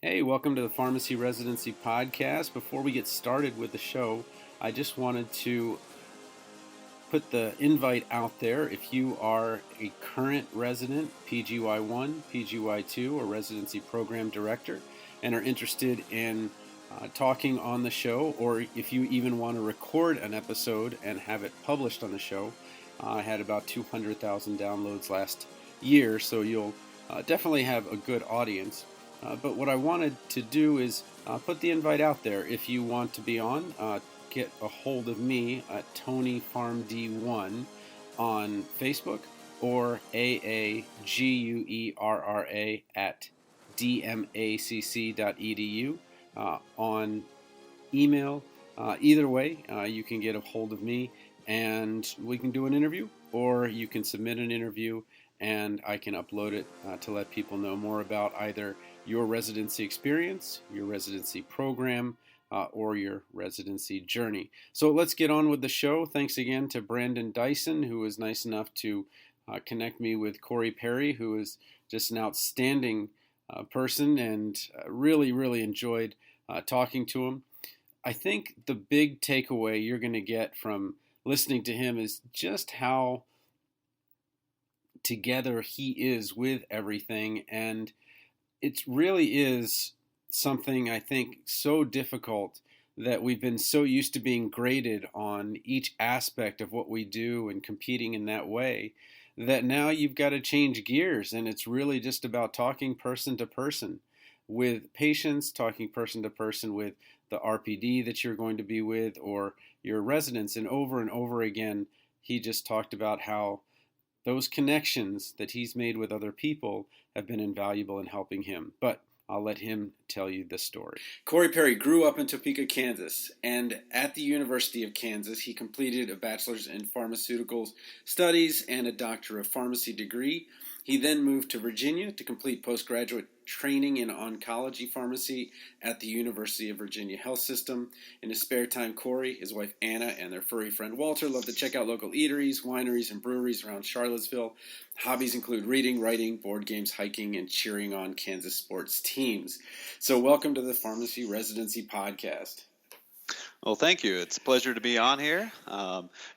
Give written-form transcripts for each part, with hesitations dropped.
Hey, welcome to the Pharmacy Residency Podcast. Before we get started with the show, I just wanted to put the invite out there. If you are a current resident, PGY-1, PGY-2, or residency program director, and are interested in talking on the show, or if you even want to record an episode and have it published on the show, I had about 200,000 downloads last year, so you'll definitely have a good audience. But what I wanted to do is put the invite out there. If you want to be on, get a hold of me at TonyPharmD1 on Facebook or AAGUERRA at dmacc.edu on email. Either way, you can get a hold of me and we can do an interview, or you can submit an interview and I can upload it to let people know more about either your residency experience, your residency program, or your residency journey. So let's get on with the show. Thanks again to Brandon Dyson, who was nice enough to connect me with Cory Perry, who is just an outstanding person, and really enjoyed talking to him. I think the big takeaway you're going to get from listening to him is just how together he is with everything, and it really is something I think so difficult that we've been so used to being graded on each aspect of what we do and competing in that way, that now you've got to change gears, and it's really just about talking person to person with patients, talking person to person with the RPD that you're going to be with or your residents. And over again, he just talked about how those connections that he's made with other people have been invaluable in helping him. But I'll let him tell you the story. Cory Perry grew up in Topeka, Kansas, and at the University of Kansas, he completed a Bachelor's in Pharmaceuticals Studies and a Doctor of Pharmacy degree. He then moved to Virginia to complete postgraduate training in oncology pharmacy at the University of Virginia Health System. In his spare time, Cory, his wife Anna, and their furry friend Walter love to check out local eateries, wineries, and breweries around Charlottesville. Hobbies include reading, writing, board games, hiking, and cheering on Kansas sports teams. So welcome to the Pharmacy Residency Podcast. Well, thank you. It's a pleasure to be on here.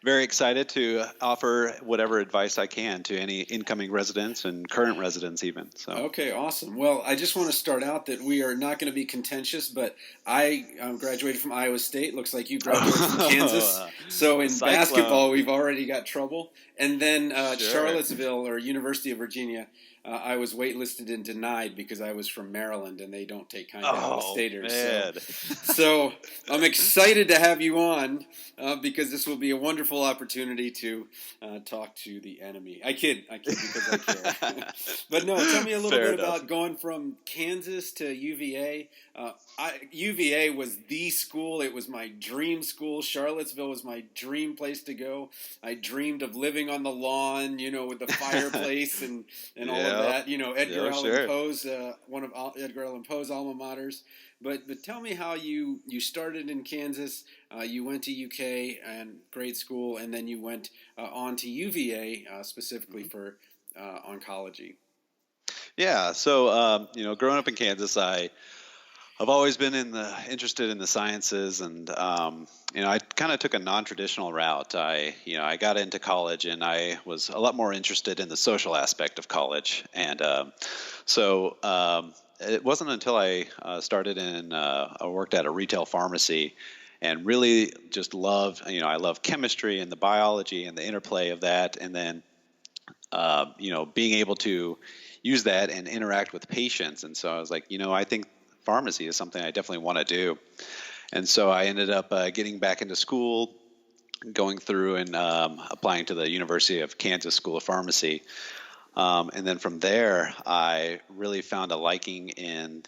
Very excited to offer whatever advice I can to any incoming residents and current residents even. So. Okay, awesome. Well, I just want to start out that we are not going to be contentious, but I graduated from Iowa State. Looks like you graduated from Kansas. So in basketball, we've already got trouble. And then Charlottesville or University of Virginia, I was waitlisted and denied because I was from Maryland, and they don't take kind of Iowa-Staters. So I'm excited to have you on because this will be a wonderful opportunity to talk to the enemy. I kid because I care. But no, tell me a little bit about going from Kansas to UVA. UVA was the school. It was my dream school. Charlottesville was my dream place to go. I dreamed of living on the lawn, with the fireplace and all of that. Edgar Allan Poe's one of Edgar Allan Poe's alma maters. But tell me how you started in Kansas. You went to UK and grade school, and then you went on to UVA specifically for oncology. Yeah. So growing up in Kansas, I've always been interested in the sciences, and I kind of took a non-traditional route. I got into college, and I was a lot more interested in the social aspect of college, and it wasn't until I started I worked at a retail pharmacy, and really just loved. I love chemistry and the biology and the interplay of that, and then being able to use that and interact with patients. And so I was like, I think pharmacy is something I definitely want to do. And so I ended up getting back into school, going through and applying to the University of Kansas School of Pharmacy. And then from there, I really found a liking in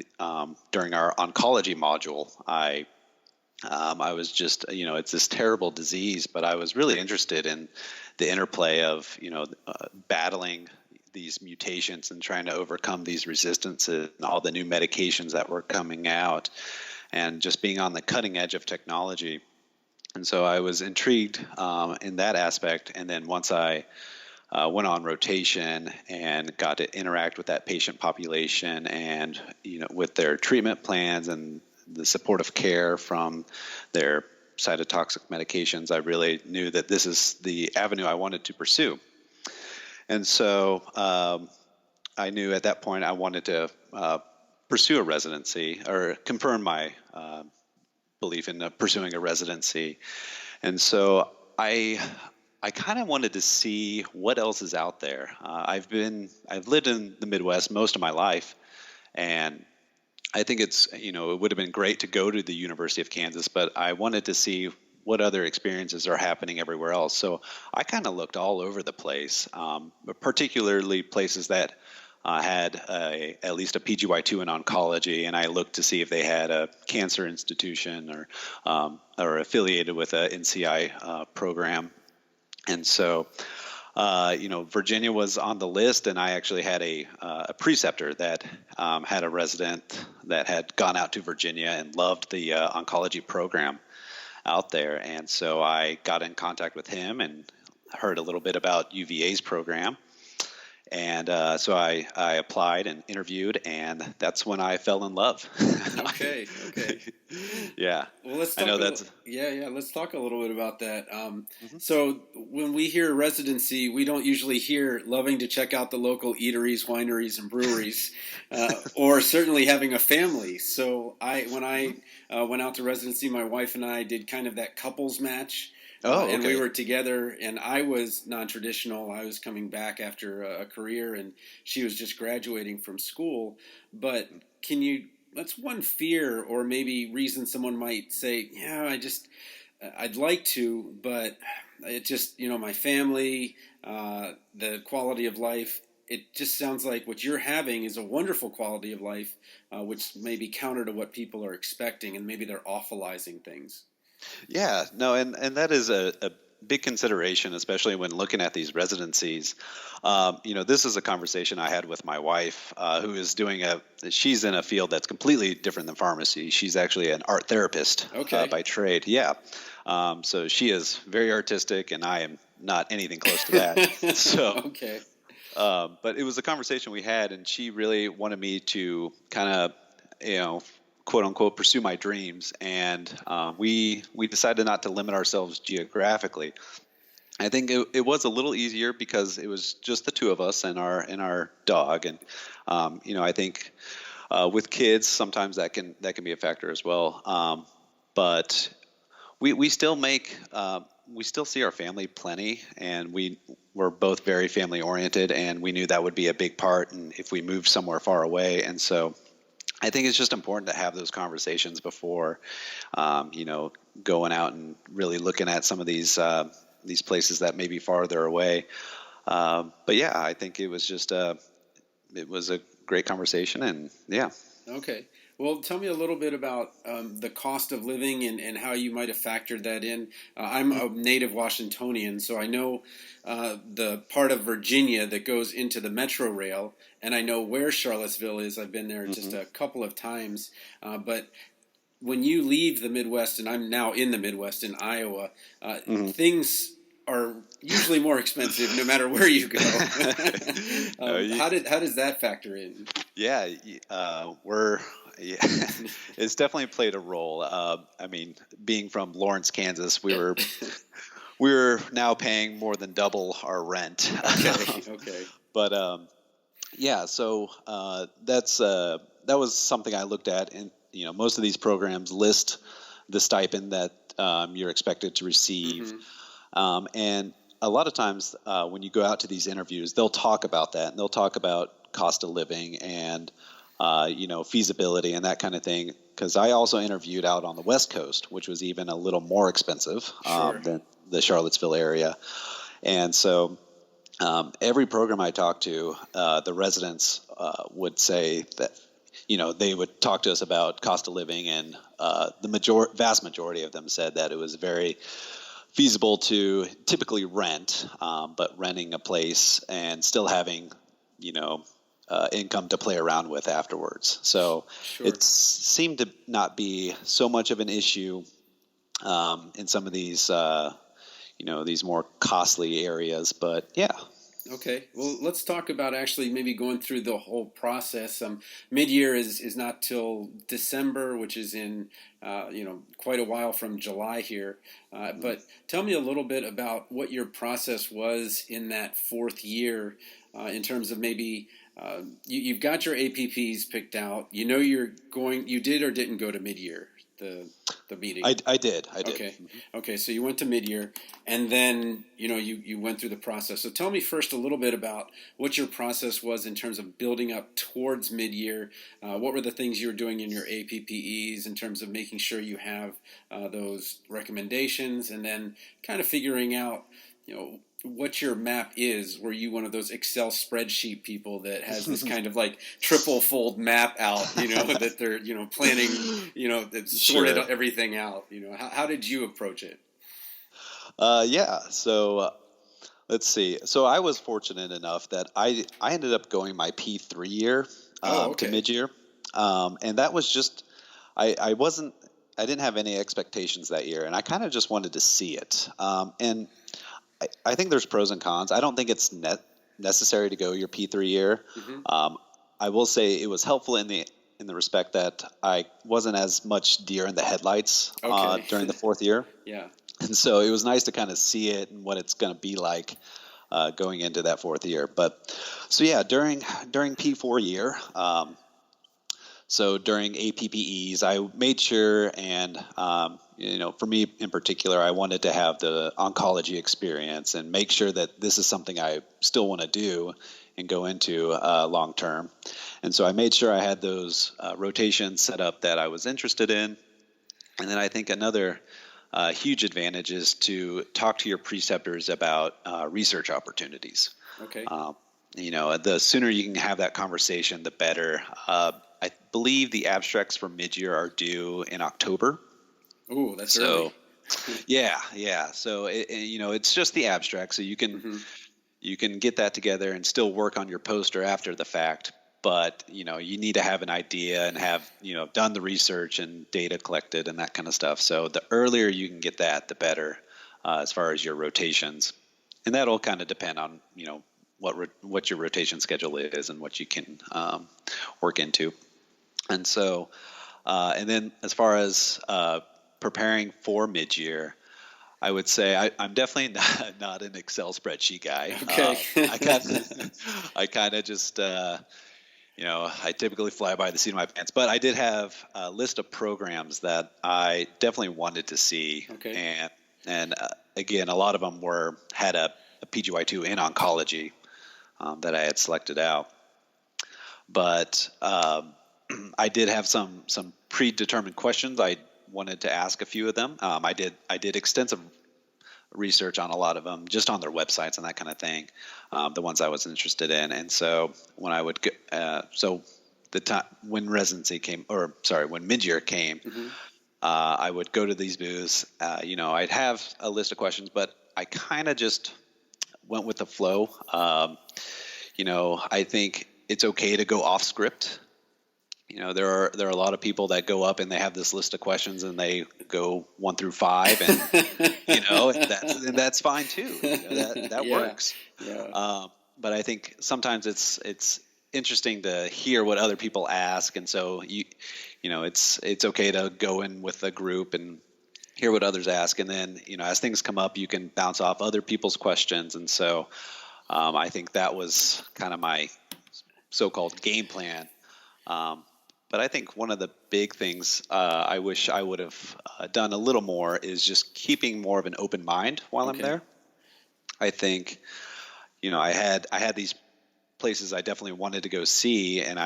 during our oncology module. I was just, it's this terrible disease, but I was really interested in the interplay of, battling these mutations and trying to overcome these resistances and all the new medications that were coming out, and just being on the cutting edge of technology. And so I was intrigued in that aspect. And then once I went on rotation and got to interact with that patient population and, with their treatment plans and the supportive care from their cytotoxic medications, I really knew that this is the avenue I wanted to pursue. And so I knew at that point I wanted to pursue a residency or confirm my belief in pursuing a residency. And so I kind of wanted to see what else is out there. I've lived in the Midwest most of my life, and I think it would have been great to go to the University of Kansas, but I wanted to see what other experiences are happening everywhere else. So I kind of looked all over the place, but particularly places that had at least a PGY-2 in oncology, and I looked to see if they had a cancer institution or affiliated with a NCI program. And so, Virginia was on the list, and I actually had a preceptor that had a resident that had gone out to Virginia and loved the oncology program out there. And so I got in contact with him and heard a little bit about UVA's program. And so I applied and interviewed, and that's when I fell in love. Okay. Yeah. Well, let's talk. Let's talk a little bit about that. Mm-hmm. So when we hear residency, we don't usually hear loving to check out the local eateries, wineries, and breweries, or certainly having a family. So when I went out to residency, my wife and I did kind of that couples match. Okay. And we were together, and I was non-traditional. I was coming back after a career, and she was just graduating from school. But that's one fear or maybe reason someone might say, yeah, I'd like to, but it just, my family, the quality of life, it just sounds like what you're having is a wonderful quality of life, which may be counter to what people are expecting, and maybe they're awfulizing things. Yeah, no, and that is a big consideration, especially when looking at these residencies. This is a conversation I had with my wife, who is she's in a field that's completely different than pharmacy. She's actually an art therapist by trade. Yeah. So she is very artistic, and I am not anything close to that. So, okay. But it was a conversation we had, and she really wanted me to kind of, quote unquote, pursue my dreams. And we decided not to limit ourselves geographically. I think it was a little easier because it was just the two of us and our dog. And, I think with kids, sometimes that can be a factor as well. But we still we still see our family plenty, and we're both very family oriented, and we knew that would be a big part. And if we moved somewhere far away, and so I think it's just important to have those conversations before, going out and really looking at some of these places that may be farther away. But yeah, I think it was it was a great conversation, and yeah. Okay. Well, tell me a little bit about the cost of living and how you might have factored that in. I'm a native Washingtonian, so I know the part of Virginia that goes into the Metro Rail, and I know where Charlottesville is. I've been there just a couple of times. But when you leave the Midwest, and I'm now in the Midwest in Iowa, things are usually more expensive no matter where you go. How does that factor in? Yeah, it's definitely played a role. I mean, being from Lawrence, Kansas, we were now paying more than double our rent. Okay. But yeah, so that was something I looked at, and most of these programs list the stipend that you're expected to receive, and a lot of times when you go out to these interviews, they'll talk about that, and they'll talk about cost of living and feasibility and that kind of thing. Because I also interviewed out on the West Coast, which was even a little more expensive than the Charlottesville area. And so every program I talked to, the residents would say that, they would talk to us about cost of living, and the vast majority of them said that it was very feasible to typically rent, but renting a place and still having, income to play around with afterwards. So it seemed to not be so much of an issue in some of these, these more costly areas. But yeah. Okay, well, let's talk about actually maybe going through the whole process. Mid-year is not till December, which is in quite a while from July here. But tell me a little bit about what your process was in that fourth year, in terms of maybe you've got your APPs picked out. You know you're going. You did or didn't go to mid-year the the meeting. I did. I did. Okay. Okay. So you went to mid-year, and then you went through the process. So tell me first a little bit about what your process was in terms of building up towards mid-year. What were the things you were doing in your APPEs in terms of making sure you have those recommendations, and then kind of figuring out what your map is. Were you one of those Excel spreadsheet people that has this kind of like triple fold map out, that they're, planning, that sorted Sure. everything out? How did you approach it? Yeah. So let's see. So I was fortunate enough that I ended up going my P3 year Oh, to okay. mid-year, and that was just I wasn't I didn't have any expectations that year, and I kind of just wanted to see it. And I think there's pros and cons. I don't think it's necessary to go your P3 year. Hmm. Um, I will say it was helpful in the respect that I wasn't as much deer in the headlights Okay. during the fourth year, Yeah. and so it was nice to kind of see it and what it's going to be like going into that fourth year. But so yeah, during P4 year. So during APPEs, I made sure, and for me in particular, I wanted to have the oncology experience and make sure that this is something I still want to do and go into long term. And so I made sure I had those rotations set up that I was interested in. And then I think another huge advantage is to talk to your preceptors about research opportunities. Okay. The sooner you can have that conversation, the better. I believe the abstracts for mid-year are due in October. Ooh, that's So early. yeah. So it's just the abstract, so Hmm. you can get that together and still work on your poster after the fact. But you need to have an idea and have done the research and data collected and that kind of stuff. So the earlier you can get that, the better, as far as your rotations. And that'll kind of depend on what your rotation schedule is and what you can work into. And so, and then as far as preparing for mid-year, I would say I'm definitely not an Excel spreadsheet guy. Okay. I kind of just I typically fly by the seat of my pants. But I did have a list of programs that I definitely wanted to see, Okay. and again, a lot of them had a PGY-2 in oncology that I had selected out. But I did have some predetermined questions. I wanted to ask a few of them. I did extensive research on a lot of them, just on their websites and that kind of thing. The ones I was interested in, and so when I would so the time when residency came, or sorry, when midyear came, Hmm. I would go to these booths. I'd have a list of questions, but I kind of just went with the flow. I think it's okay to go off script. There are a lot of people that go up and they have this list of questions and they go 1 through 5, and that's fine too. That Yeah. works. Yeah. But I think sometimes it's interesting to hear what other people ask, and so it's okay to go in with a group and hear what others ask, and then as things come up, you can bounce off other people's questions, and so I think that was kind of my so-called game plan. Um, but I think one of the big things I wish I would have done a little more is just keeping more of an open mind while I'm Okay. there. I think I had these places I definitely wanted to go see, and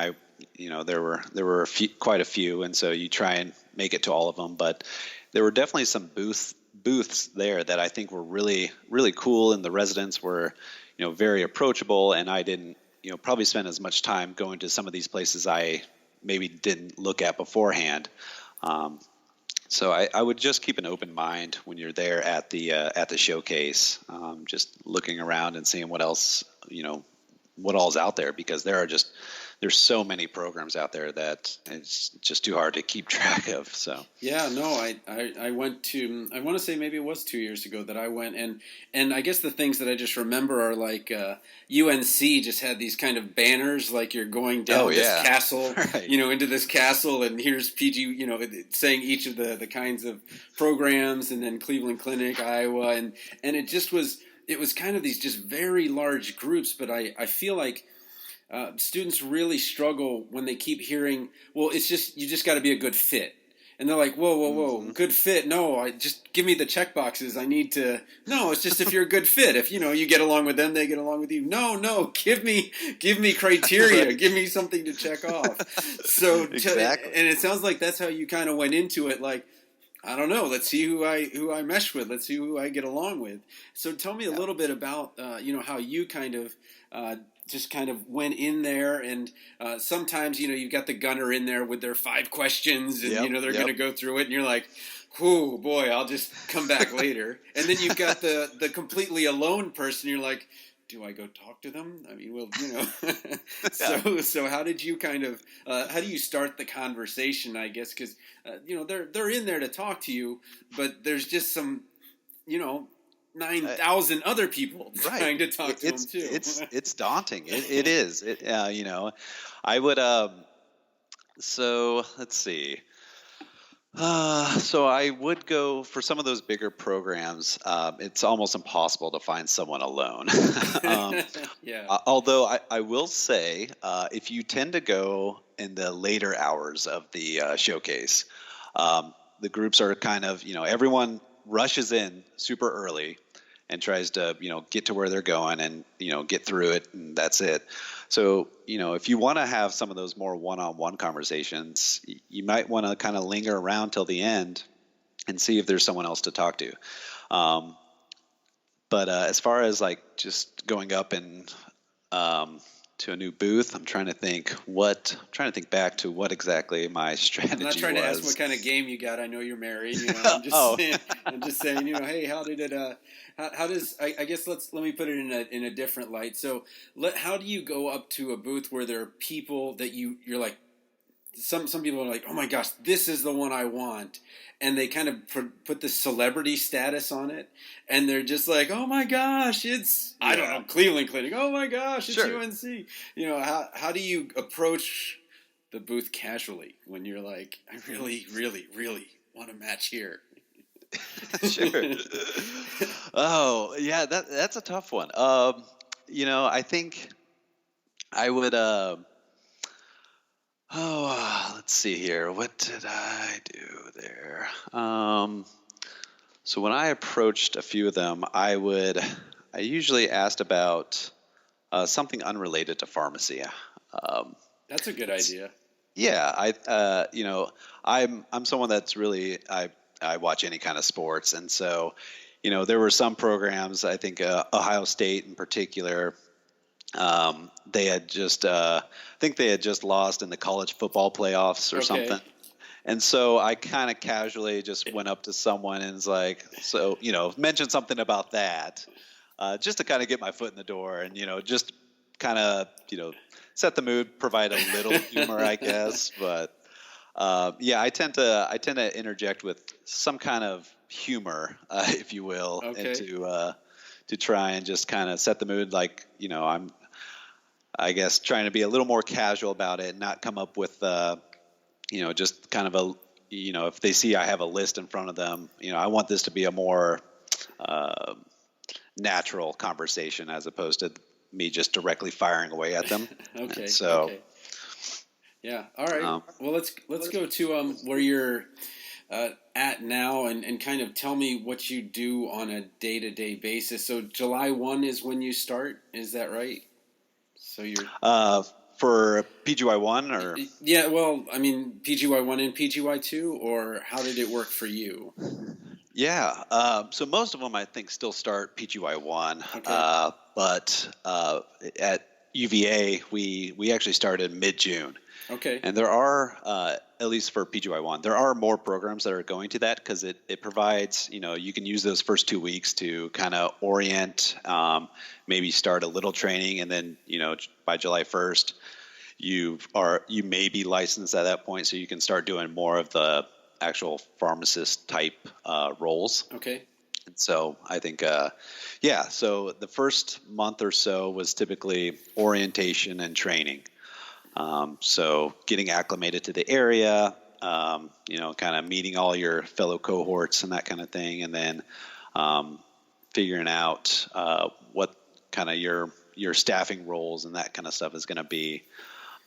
there were quite a few, and so you try and make it to all of them. But there were definitely some booths there that I think were really really cool, and the residents were very approachable, and I didn't probably spend as much time going to some of these places I maybe didn't look at beforehand. Um, so I would just keep an open mind when you're there at the showcase, just looking around and seeing what else what all's out there, because there are just there's so many programs out there that it's just too hard to keep track of. So Yeah, no, I went to, I want to say maybe it was 2 years ago that I went, and I guess the things that I just remember are like UNC just had these kind of banners like you're going oh down this yeah, castle, right, into this castle, and here's PG, saying each of the kinds of programs, and then Cleveland Clinic, Iowa, and it was kind of these just very large groups, but I feel like students really struggle when they keep hearing, well, it's just, you just got to be a good fit. And they're like, whoa, whoa, whoa, hmm good fit. No, I just give me the check boxes. I need to. No, it's just if you're a good fit. If you get along with them, they get along with you. No, give me criteria. right, Give me something to check off. So, exactly. and it sounds like that's how you kind of went into it. Like, I don't know. Let's see who I mesh with. Let's see who I get along with. So tell me a Yep. little bit about how you kind of just kind of went in there, and sometimes you've got the gunner in there with their 5 questions, and Yep. they're going Yep. to go through it, and you're like, "Oh boy, I'll just come back later." And then you've got the completely alone person. You're like, do I go talk to them? I mean, well, Yeah. so how did you kind of how do you start the conversation? I guess because they're in there to talk to you, but there's just some you know 9,000 other people Right. trying to talk to them It's too. it's daunting. It is. I would so let's see. So I would go for some of those bigger programs. It's almost impossible to find someone alone. um, Yeah. although I will say, if you tend to go in the later hours of the showcase, the groups are kind of, everyone rushes in super early and tries to, get to where they're going and, get through it, and that's it. So, if you want to have some of those more one-on-one conversations, you might want to kind of linger around till the end and see if there's someone else to talk to. Um, but as far as like just going up and to a new booth, I'm trying to think back to what exactly my I'm not strategy trying to ask what was. kind of game you got. I know you're married. I'm just Oh, saying. I'm just saying. Hey, how did it? How does? I guess let me put it in a different light. So, how do you go up to a booth where there are people that you're like? Some people are like, oh my gosh, this is the one I want, and they kind of put the celebrity status on it, and they're just like, oh my gosh, it's I don't yeah, know, Cleveland Clinic. Oh my gosh, it's sure. UNC. How do you approach the booth casually when you're like, I really, really, really want to match here? Sure. Oh, yeah, that's a tough one. I think I would. Let's see here. What did I do there? So when I approached a few of them, I usually asked about something unrelated to pharmacy. Um, That's a good idea. yeah, I'm someone that's really I watch any kind of sports, and so there were some programs. I think Ohio State in particular. They had I think they had just lost in the college football playoffs or Okay. something. And so I kind of casually just went up to someone and was like, so, mentioned something about that, just to kind of get my foot in the door and, just kind of, set the mood, provide a little humor, I guess. But yeah, I tend to interject with some kind of humor, if you will, and Okay. to try and just kind of set the mood. Like, I guess trying to be a little more casual about it and not come up with, just kind of if they see I have a list in front of them, I want this to be a more uh, natural conversation as opposed to me just directly firing away at them. And Okay. so, Okay. Yeah. All right. um, Well, let's go to where you're at now, and kind of tell me what you do on a day-to-day basis. So July 1 is when you start. Is that right? So you're for PGY-1 or yeah. Well, I mean PGY 1 and PGY 2, or how did it work for you? yeah, so most of them I think still start PGY-1, Okay. but at UVA we actually started mid-June. Okay. And there are, at least for PGY-1, there are more programs that are going to that because it provides, you can use those first 2 weeks to kind of orient, maybe start a little training, and then, by July 1st, you may be licensed at that point, so you can start doing more of the actual pharmacist type roles. Okay. And so I think, so the first month or so was typically orientation and training. So getting acclimated to the area, kind of meeting all your fellow cohorts and that kind of thing, and then figuring out what kind of your staffing roles and that kind of stuff is going to be.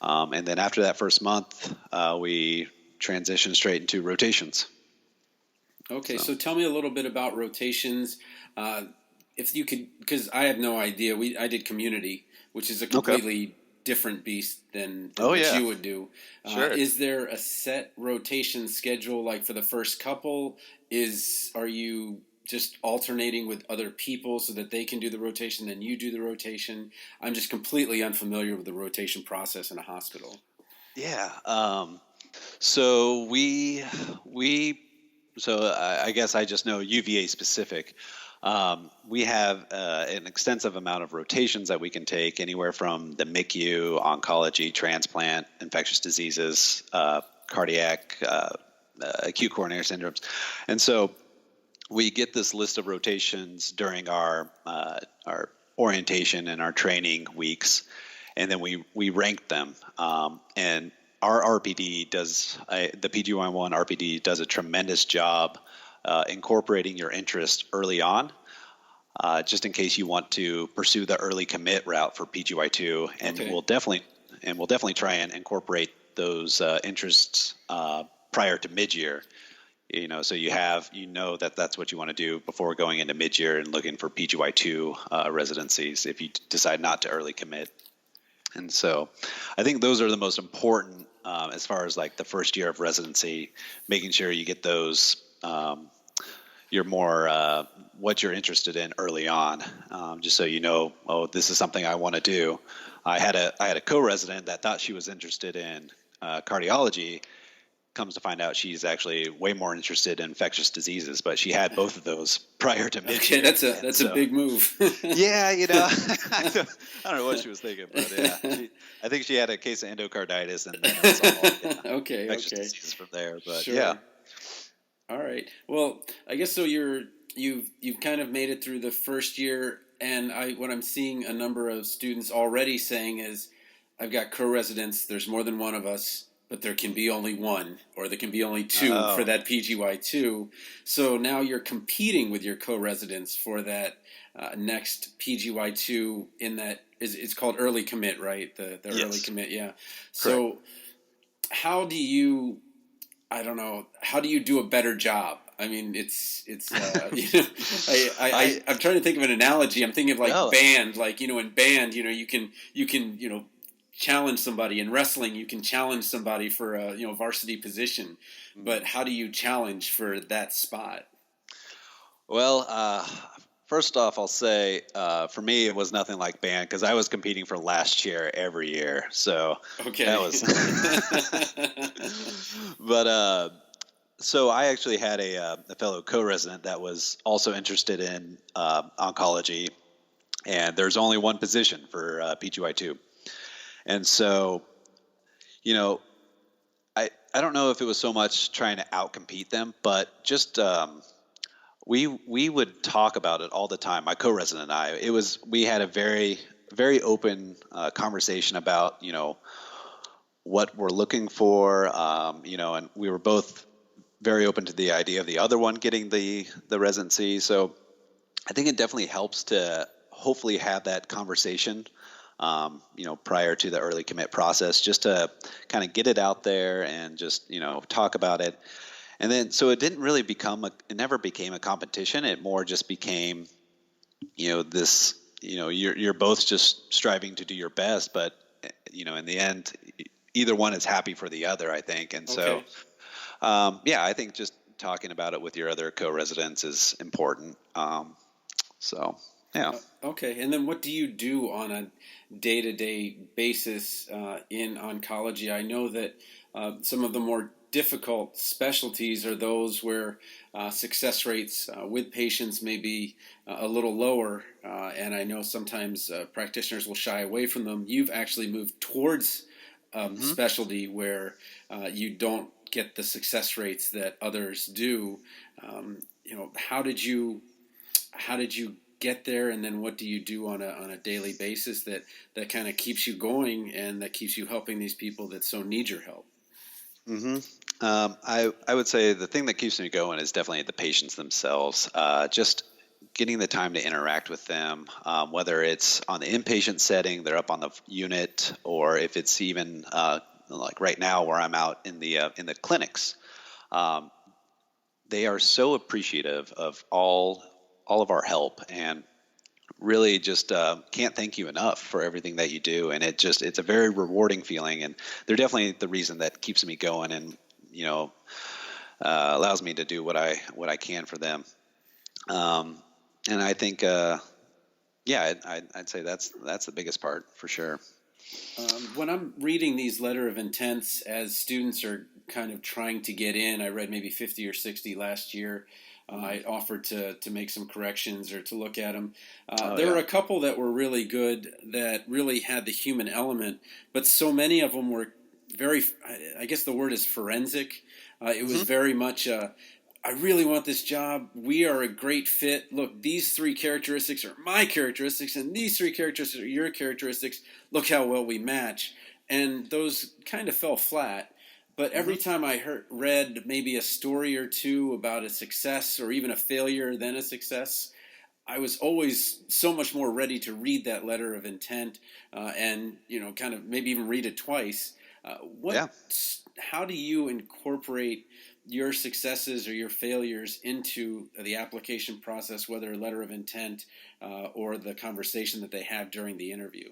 And then after that first month, we transitioned straight into rotations. Okay, so tell me a little bit about rotations. If you could, because I have no idea. I did community, which is a completely different beast than what you would do. Sure. Is there a set rotation schedule, like for the first couple? Are you just alternating with other people so that they can do the rotation, then you do the rotation? I'm just completely unfamiliar with the rotation process in a hospital. Yeah. So I guess I just know UVA specific. We have an extensive amount of rotations that we can take, anywhere from the MICU, oncology, transplant, infectious diseases, cardiac, acute coronary syndromes. And so we get this list of rotations during our orientation and our training weeks, and then we rank them. And our RPD the PGY-1 RPD does a tremendous job incorporating your interest early on, just in case you want to pursue the early commit route for PGY-2, and we'll definitely try and incorporate those interests prior to mid-year. So that's what you want to do before going into mid-year and looking for PGY-2 residencies if you decide not to early commit. And so I think those are the most important as far as like the first year of residency, making sure you get those you're more what you're interested in early on, just so you know, this is something I want to do. I had a co-resident that thought she was interested in cardiology. Comes to find out she's actually way more interested in infectious diseases, but she had both of those prior to mid-year. Okay, that's a big move. Yeah, I don't know what she was thinking, but yeah, I think she had a case of endocarditis, and then it was all infectious diseases from there. But sure. Yeah. All right. Well, I guess so. You've kind of made it through the first year, and what I'm seeing a number of students already saying is, I've got co-residents. There's more than one of us, but there can be only one, or there can be only two for that PGY-2. So now you're competing with your co-residents for that next PGY-2 in that it's called early commit, right? The Yes. Early commit, yeah. So how do you do a better job? I mean, I'm trying to think of an analogy. I'm thinking of like band, like, in band, you can challenge somebody. In wrestling, you can challenge somebody for a varsity position, but how do you challenge for that spot? Well, first off, I'll say for me it was nothing like band, because I was competing for last chair every year. So that was. But so I actually had a fellow co-resident that was also interested in oncology, and there's only one position for PGY-2. And so, I don't know if it was so much trying to outcompete them, but just we would talk about it all the time. My co-resident and I, we had a very, very open conversation about, what we're looking for, and we were both very open to the idea of the other one getting the residency. So I think it definitely helps to hopefully have that conversation prior to the early commit process, just to kind of get it out there and just, talk about it. And then, so it didn't really it never became a competition. It more just became, this, you're both just striving to do your best, but, in the end, either one is happy for the other, I think. And so, I think just talking about it with your other co-residents is important. Yeah. Okay. And then what do you do on a day-to-day basis in oncology? I know that some of the more difficult specialties are those where success rates with patients may be a little lower. And I know sometimes practitioners will shy away from them. You've actually moved towards Hmm. specialty where you don't get the success rates that others do. How did you get there, and then what do you do on a daily basis that kind of keeps you going and that keeps you helping these people that so need your help? Hmm. I would say the thing that keeps me going is definitely the patients themselves. Just getting the time to interact with them, whether it's on the inpatient setting, they're up on the unit, or if it's even like right now where I'm out in the clinics. Um, they are so appreciative of all of our help, and really just can't thank you enough for everything that you do. And it's a very rewarding feeling, and they're definitely the reason that keeps me going, and you know allows me to do what I can for them. um, and I think yeah, I'd say that's the biggest part for sure. When I'm reading these letter of intents as students are kind of trying to get in, I read maybe 50 or 60 last year. I offered to make some corrections or to look at them. Oh There were yeah. a couple that were really good that really had the human element, but so many of them were very, I guess the word is forensic. It was Hmm. very much I really want this job. We are a great fit. Look, these three characteristics are my characteristics, and these three characteristics are your characteristics. Look how well we match. And those kind of fell flat. But every Hmm. time I read maybe a story or two about a success or even a failure, then a success, I was always so much more ready to read that letter of intent and kind of maybe even read it twice. What? Yeah. How do you incorporate your successes or your failures into the application process, whether a letter of intent or the conversation that they have during the interview?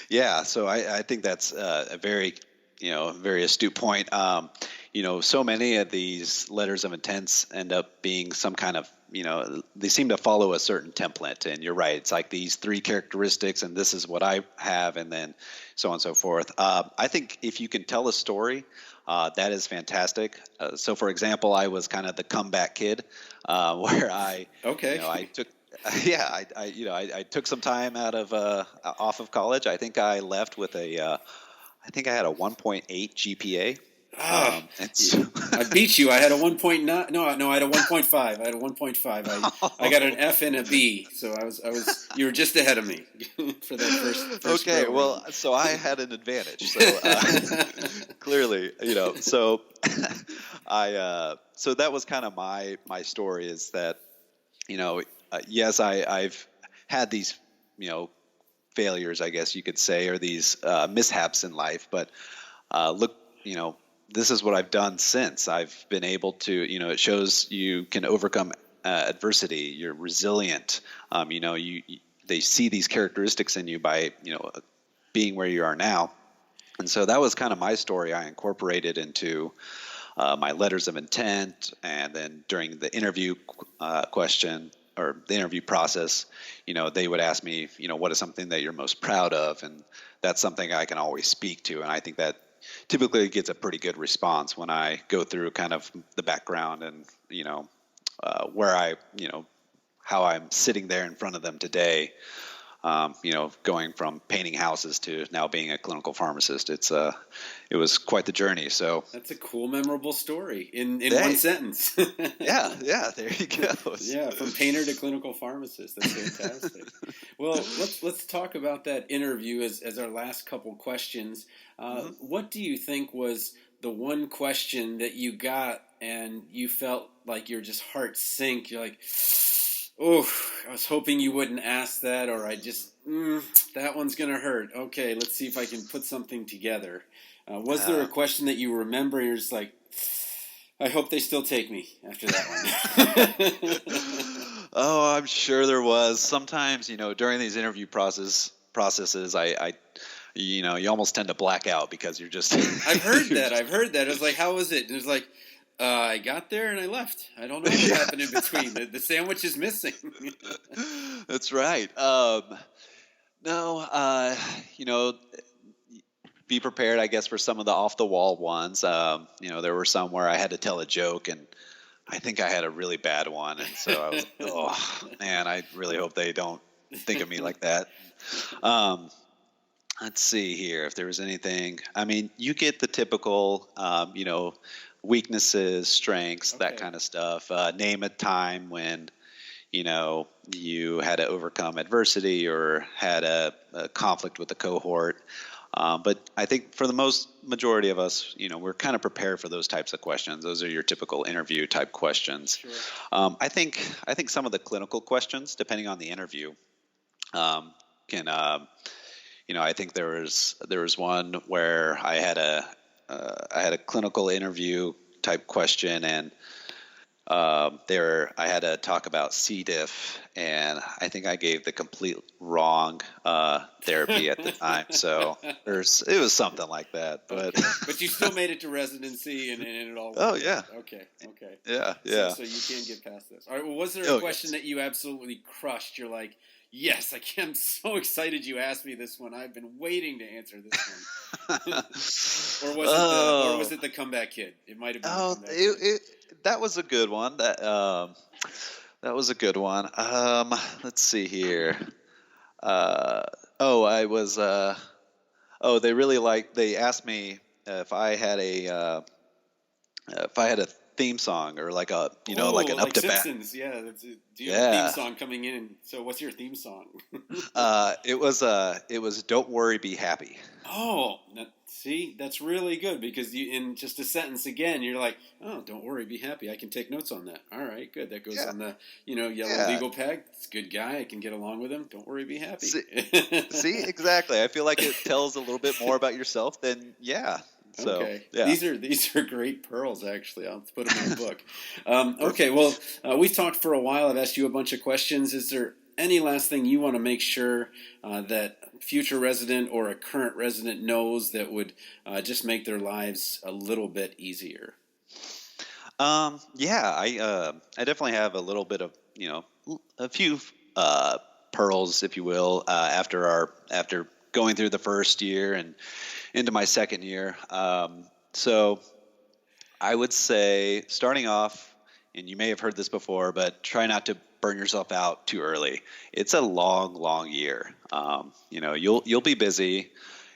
Yeah, so I think that's a very, very astute point. So many of these letters of intents end up being some kind of, they seem to follow a certain template. And you're right, it's like these three characteristics, and this is what I have, and then so on and so forth. I think if you can tell a story, that is fantastic. So, for example, I was kind of the comeback kid, where Okay. I took yeah, I took some time out of off of college. I think I left with I think I had a 1.8 GPA. Ah, And yeah, so, I beat you. I had a 1.9. No, no, I had a 1.5. I had a 1.5. I got an F and a B. So you were just ahead of me for that first okay, go well, round. so I had an advantage. So clearly, so so that was kind of my story, is that yes, I've had these you know failures, I guess you could say, or these mishaps in life. But look, this is what I've done since. I've been able to, it shows you can overcome adversity. You're resilient. They see these characteristics in you by, being where you are now. And so that was kind of my story. I incorporated into my letters of intent, and then during the interview question or the interview process, they would ask me, what is something that you're most proud of, and that's something I can always speak to, and I think that typically gets a pretty good response when I go through kind of the background and where how I'm sitting there in front of them today, going from painting houses to now being a clinical pharmacist. It was quite the journey. So, That's a cool, memorable story in one hey, sentence. yeah, there you go. Yeah, from painter to clinical pharmacist. That's fantastic. Well, let's talk about that interview as our last couple questions. Hmm. What do you think was the one question that you got and you felt like your just heart sink? You're like, oh, I was hoping you wouldn't ask that, or I just that one's gonna hurt. Okay, let's see if I can put something together. Was there a Uh, question that you remember? You're just like, I hope they still take me after that one. oh, I'm sure there was. Sometimes, during these interview processes, you almost tend to black out because you're just. I've heard You're that. just I've heard that. It was like, how was it? And it was like, I got there and I left. I don't know what yeah, happened in between. The sandwich is missing. that's right. No, be prepared, I guess, for some of the off the wall ones. There were some where I had to tell a joke, and I think I had a really bad one, and so I was, oh man, I really hope they don't think of me like that. Um, Let's see here if there was anything. I mean, you get the typical, weaknesses, strengths, that Okay. kind of stuff. Name a time when you had to overcome adversity or had a conflict with a cohort. But I think for the most majority of us, we're kind of prepared for those types of questions. Those are your typical interview type questions. Sure. I think some of the clinical questions, depending on the interview, can I think there was one where I had a clinical interview type question, and there I had to talk about C. diff, and I think I gave the complete wrong therapy at the time. So it was something like that. But Okay, but you still made it to residency, and it all oh worked yeah, out. Okay, okay. yeah, So yeah. so you can get past this. All right. Well, was there a Oh question yes. that you absolutely crushed? You're like, yes, I'm so excited you asked me this one. I've been waiting to answer this one. Or was Oh, it the comeback kid? It might have been the oh, comeback kid. that was a good one. That was a good one. Let's see here. Uh, oh, I was. Oh, they asked me if I had a theme song or like Oh, an up like to bat. Simpsons. Yeah. Do you have a theme Yeah. song coming in? So what's your theme song? It was Don't Worry, Be Happy. Oh, see, that's really good because you, in just a sentence again, you're like, oh, don't worry, be happy. I can take notes on that. All right, good. That goes Yeah. on the, yellow Yeah. legal pad. It's a good guy. I can get along with him. Don't worry, be happy. See, see, exactly. I feel like it tells a little bit more about yourself than yeah. So Okay, yeah. these are great pearls. Actually, I'll put them in a book. Okay, Perfect. well, we've talked for a while. I've asked you a bunch of questions. Is there any last thing you want to make sure that future resident or a current resident knows that would just make their lives a little bit easier? Yeah, I definitely have a little bit of a few uh, pearls, if you will, after going through the first year and into my second year. So I would say starting off, and you may have heard this before, but try not to burn yourself out too early. It's a long, long year. You'll be busy,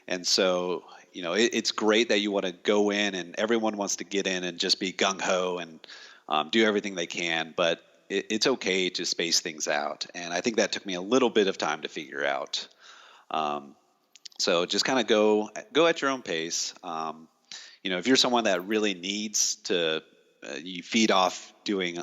and so it's great that you want to go in, and everyone wants to get in and just be gung ho and do everything they can. But it's okay to space things out, and I think that took me a little bit of time to figure out. Um, so just kind of go at your own pace. If you're someone that really needs to, you feed off doing,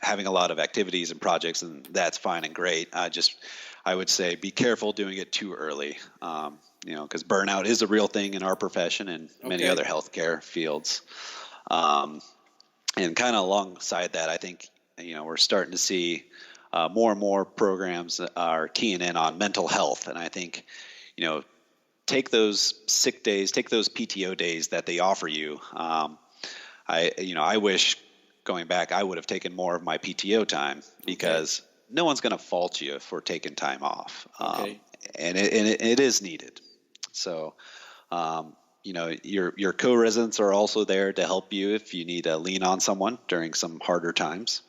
having a lot of activities and projects, and that's fine and great. I would say be careful doing it too early, because burnout is a real thing in our profession and many Okay. other healthcare fields. Um, and kind of alongside that, I think, we're starting to see more and more programs that are keying in on mental health. And I think, you know, take those sick days, take those PTO days that they offer you. I wish going back, I would have taken more of my PTO time Okay. because no one's going to fault you for taking time off, Okay. and it is needed. So, your co-residents are also there to help you if you need to lean on someone during some harder times.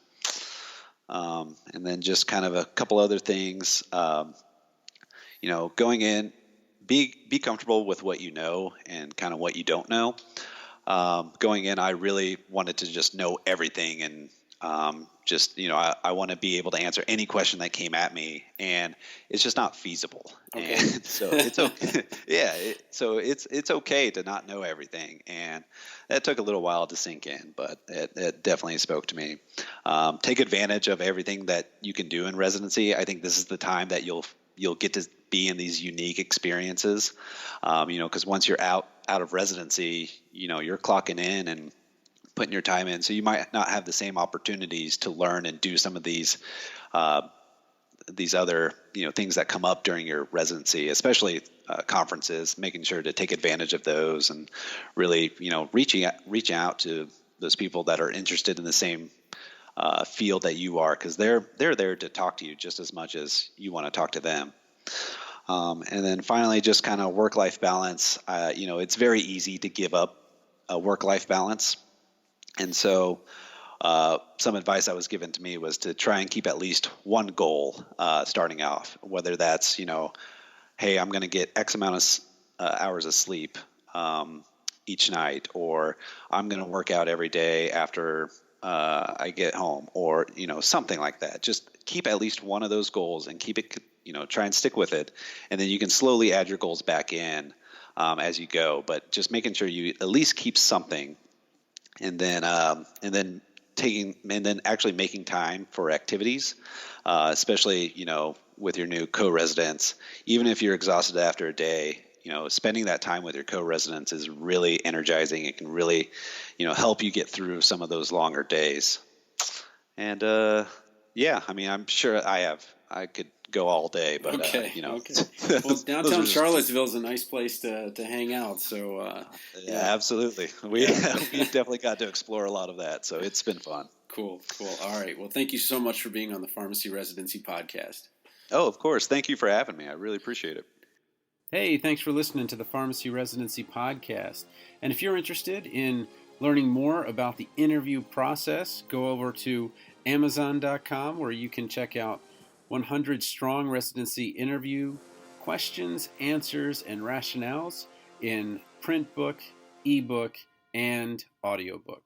And then just kind of a couple other things. Going in, be comfortable with what you know and kind of what you don't know. Going in, I really wanted to just know everything, and I want to be able to answer any question that came at me, and it's just not feasible. Okay. And so it's okay. Yeah. So it's okay to not know everything, and that took a little while to sink in, but it definitely spoke to me. Take advantage of everything that you can do in residency. I think this is the time that you'll get to be in these unique experiences. Because once you're out of residency, you're clocking in and putting your time in, so you might not have the same opportunities to learn and do some of uh, these other things that come up during your residency, especially conferences. Making sure to take advantage of those and really reaching out to those people that are interested in the same field that you are, because they're there to talk to you just as much as you want to talk to them. And then finally, just kind of work-life balance. It's very easy to give up a work-life balance. And so some advice that was given to me was to try and keep at least one goal starting off, whether that's, hey, I'm going to get X amount of hours of sleep each night, or I'm going to work out every day after I get home, or something like that. Just keep at least one of those goals and keep it, try and stick with it, and then you can slowly add your goals back in as you go. But just making sure you at least keep something, and then actually making time for activities, especially with your new co-residents. Even if you're exhausted after a day, spending that time with your co-residents is really energizing. It can really help you get through some of those longer days. And yeah, I mean, I'm sure I could go all day, but Okay. Well, downtown Charlottesville is a nice place to hang out. So yeah, absolutely. We've definitely got to explore a lot of that. So it's been fun. Cool. All right. Well, thank you so much for being on the Pharmacy Residency Podcast. Oh, of course. Thank you for having me. I really appreciate it. Hey, thanks for listening to the Pharmacy Residency Podcast. And if you're interested in learning more about the interview process, go over to Amazon.com, where you can check out 100 strong residency interview questions, answers, and rationales in print book, ebook, and audiobook.